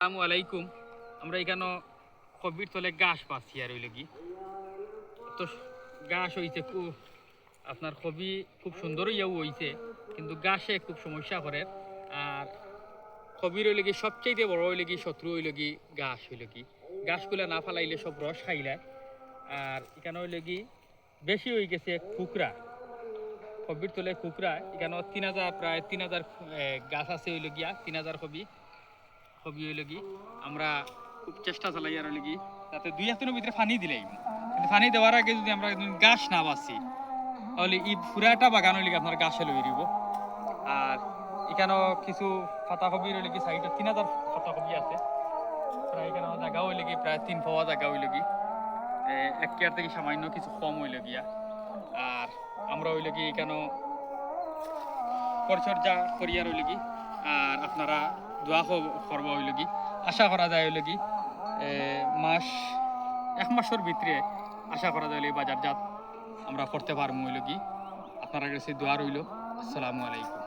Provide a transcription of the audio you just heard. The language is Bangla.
আসসালামু আলাইকুম। আমরা এখানে কবির তলে গাছ পাচ্ছি আর ওই লগি তো গাছ হইছে খুব আপনার কবি খুব সুন্দর ইয়েও হইছে, কিন্তু গাছে খুব সমস্যা করে। আর কবির ওই লগি সবচেয়ে বড় ওই লগি শত্রু ওই লগি গাছ ওই লগি গাছগুলা না ফালাইলে সব রস খাইলে। আর এখানে ওই লগি বেশি হয়ে গেছে কুকরা, কবির তলে কুকরা। এখানে 3000 প্রায় 3000 গাছ আছে ওই লগিয়া 3000 কবি কবি হইল কি আমরা খুব চেষ্টা চালাই আর হইল কি তাতে দুই একদিনের ভিতরে পানি দিলাই, কিন্তু পানি দেওয়ার আগে যদি আমরা গাছ না বাঁচি তাহলে এই পুরাটা বাগান হইলে আপনার গাছে লই দিব। আর এখানেও কিছু পাতাকপি হইলে কি সাইডে 3000 পাতাকপি আছে, প্রায় এখানে জায়গা হইলে কি প্রায় 3 পাওয়া জায়গা হইল কি এক কেয়ার থেকে সামান্য কিছু কম হইল গিয়া। আর আমরা হইল কি এখানেও পরিচর্যা করি আর হইল কি। আর আপনারা দোয়া করবো হইল কি, আশা করা যায় হইল কি মাস 1 মাসের ভিতরে আশা করা যায় বাজারজাত আমরা করতে পারবো হইল কি। আপনারা কাছে দোয়া রইল। আসসালামু আলাইকুম।